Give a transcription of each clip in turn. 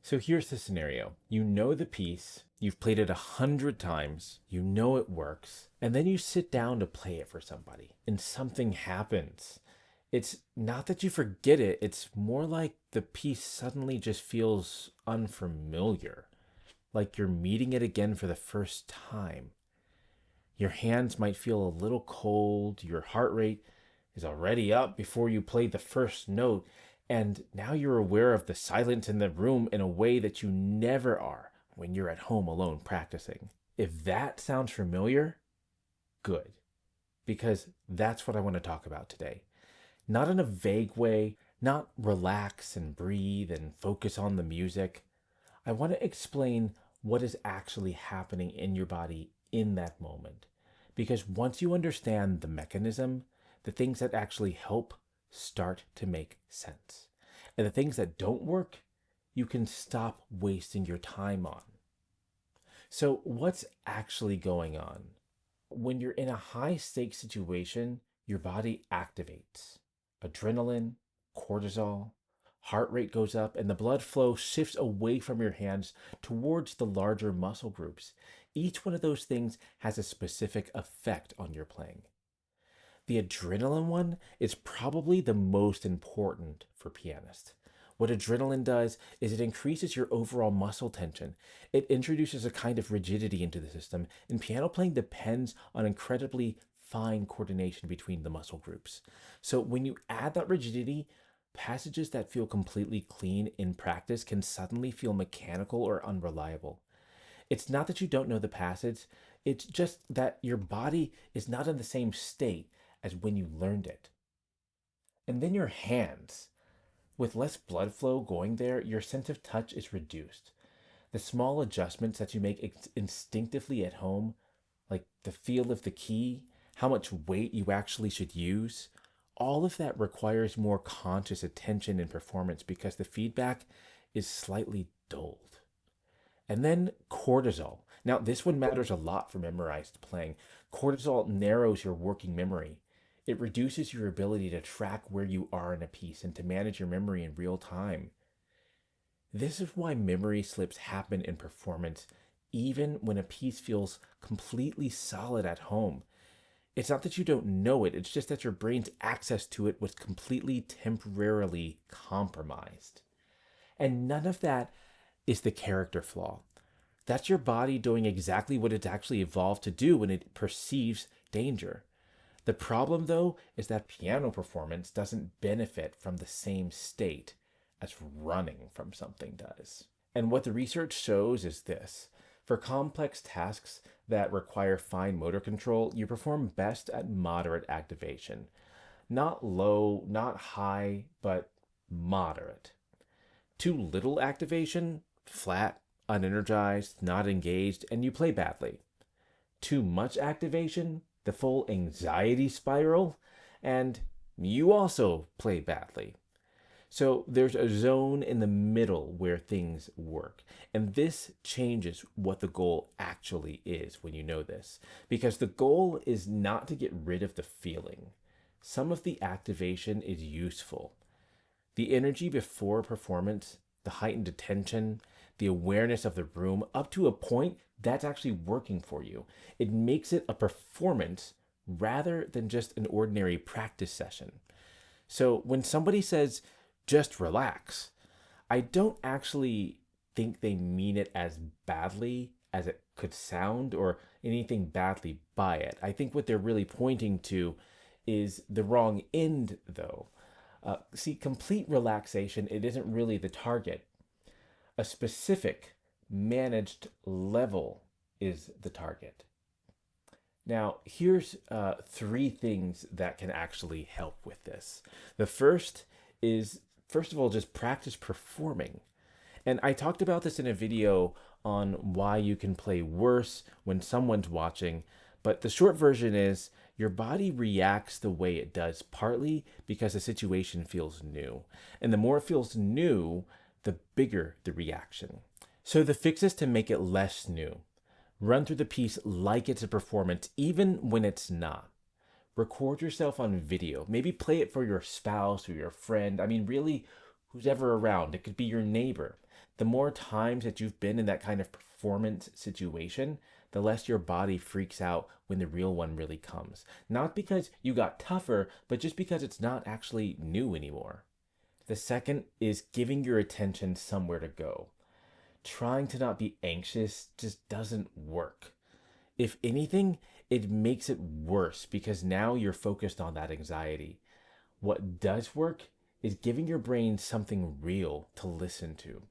So here's the scenario. You know the piece, you've played it 100 times, you know it works, and then you sit down to play it for somebody, and something happens. It's not that you forget it, it's more like the piece suddenly just feels unfamiliar, like you're meeting it again for the first time. Your hands might feel a little cold, your heart rate is already up before you played the first note, and now you're aware of the silence in the room in a way that you never are when you're at home alone practicing. If that sounds familiar, good, because that's what I want to talk about today. Not in a vague way, not relax and breathe and focus on the music. I want to explain what is actually happening in your body in that moment. Because once you understand the mechanism, the things that actually help start to make sense. And the things that don't work, you can stop wasting your time on. So, what's actually going on? When you're in a high stakes situation, your body activates. Adrenaline, cortisol, heart rate goes up, and the blood flow shifts away from your hands towards the larger muscle groups. Each one of those things has a specific effect on your playing. The adrenaline one is probably the most important for pianists. What adrenaline does is it increases your overall muscle tension. It introduces a kind of rigidity into the system, and piano playing depends on incredibly fine coordination between the muscle groups. So when you add that rigidity, passages that feel completely clean in practice can suddenly feel mechanical or unreliable. It's not that you don't know the passage, it's just that your body is not in the same state as when you learned it. And then your hands. With less blood flow going there, your sense of touch is reduced. The small adjustments that you make instinctively at home, like the feel of the key, how much weight you actually should use, all of that requires more conscious attention and performance because the feedback is slightly dulled. And then cortisol. Now, this one matters a lot for memorized playing. Cortisol narrows your working memory. It reduces your ability to track where you are in a piece and to manage your memory in real time. This is why memory slips happen in performance, even when a piece feels completely solid at home. It's not that you don't know it, it's just that your brain's access to it was completely temporarily compromised. And none of that is the character flaw. That's your body doing exactly what it's actually evolved to do when it perceives danger. The problem, though, is that piano performance doesn't benefit from the same state as running from something does. And what the research shows is this. For complex tasks that require fine motor control, you perform best at moderate activation. Not low, not high, but moderate. Too little activation, flat, unenergized, not engaged, and you play badly. Too much activation, the full anxiety spiral, and you also play badly. So there's a zone in the middle where things work. And this changes what the goal actually is when you know this. Because the goal is not to get rid of the feeling. Some of the activation is useful. The energy before performance, the heightened attention, the awareness of the room, up to a point, that's actually working for you. It makes it a performance rather than just an ordinary practice session. So when somebody says, just relax, I don't actually think they mean it as badly as it could sound or anything badly by it. I think what they're really pointing to is the wrong end, though. See, complete relaxation, it isn't really the target. A specific managed level is the target. Now, here's 3 things that can actually help with this. The first is, first of all, just practice performing. And I talked about this in a video on why you can play worse when someone's watching, but the short version is your body reacts the way it does partly because the situation feels new. And the more it feels new, the bigger the reaction. So the fix is to make it less new. Run through the piece like it's a performance, even when it's not. Record yourself on video. Maybe play it for your spouse or your friend. I mean, really, who's ever around. It could be your neighbor. The more times that you've been in that kind of performance situation, the less your body freaks out when the real one really comes. Not because you got tougher, but just because it's not actually new anymore. The second is giving your attention somewhere to go. Trying to not be anxious just doesn't work. If anything, it makes it worse because now you're focused on that anxiety. What does work is giving your brain something real to listen to.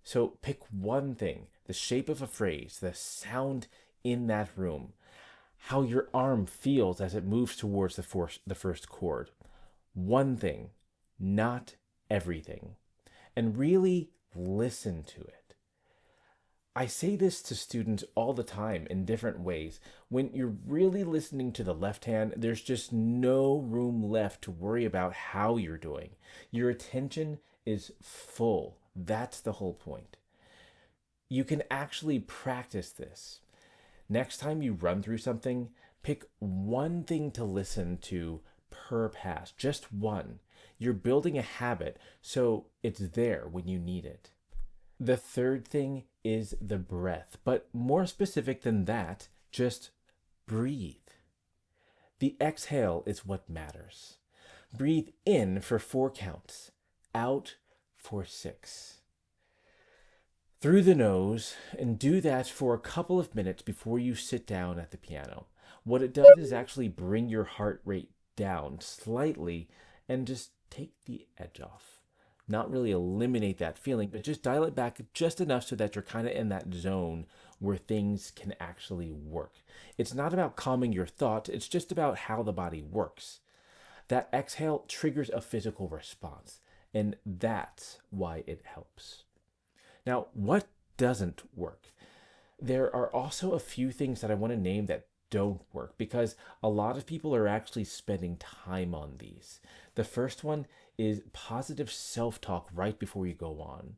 So pick one thing, the shape of a phrase, the sound in that room, how your arm feels as it moves towards the first chord. One thing, not everything. And really listen to it. I say this to students all the time in different ways. When you're really listening to the left hand, there's just no room left to worry about how you're doing. Your attention is full. That's the whole point. You can actually practice this. Next time you run through something, pick one thing to listen to per pass, just one. You're building a habit, so it's there when you need it. The third thing is the breath, but more specific than that, just breathe. The exhale is what matters. Breathe in for 4 counts, out for 6. Through the nose, and do that for a couple of minutes before you sit down at the piano. What it does is actually bring your heart rate down slightly and just take the edge off. Not really eliminate that feeling, but just dial it back just enough so that you're kind of in that zone where things can actually work. It's not about calming your thoughts, it's just about how the body works. That exhale triggers a physical response, and that's why it helps. Now, what doesn't work? There are also a few things that I want to name that don't work because a lot of people are actually spending time on these. The first one is positive self-talk right before you go on.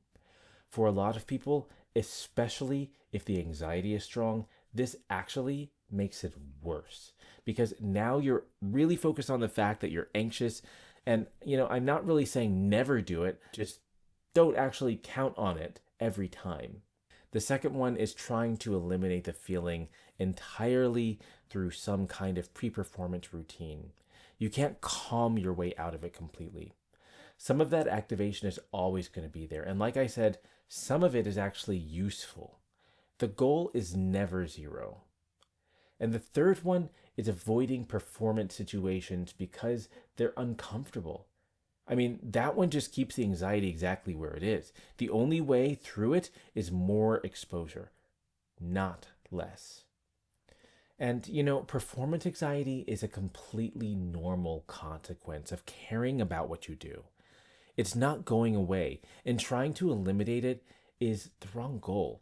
For a lot of people, especially if the anxiety is strong, this actually makes it worse because now you're really focused on the fact that you're anxious. And, I'm not really saying never do it, just don't actually count on it every time. The second one is trying to eliminate the feeling entirely through some kind of pre-performance routine. You can't calm your way out of it completely. Some of that activation is always going to be there. And like I said, some of it is actually useful. The goal is never 0. And the third one is avoiding performance situations because they're uncomfortable. That one just keeps the anxiety exactly where it is. The only way through it is more exposure, not less. And, performance anxiety is a completely normal consequence of caring about what you do. It's not going away, and trying to eliminate it is the wrong goal.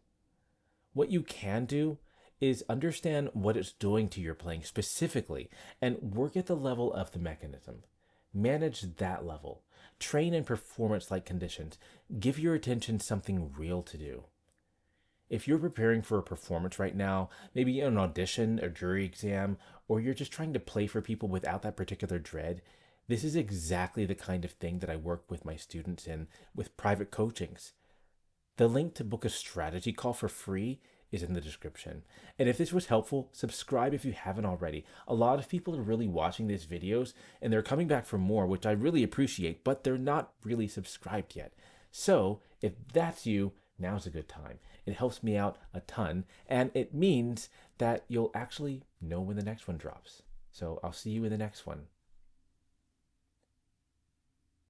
What you can do is understand what it's doing to your playing specifically and work at the level of the mechanism. Manage that level. Train in performance-like conditions. Give your attention something real to do. If you're preparing for a performance right now, maybe an audition, a jury exam, or you're just trying to play for people without that particular dread, this is exactly the kind of thing that I work with my students in with private coachings. The link to book a strategy call for free is in the description. And if this was helpful, subscribe if you haven't already. A lot of people are really watching these videos and they're coming back for more, which I really appreciate, but they're not really subscribed yet. So if that's you, now's a good time. It helps me out a ton, and it means that you'll actually know when the next one drops. So I'll see you in the next one.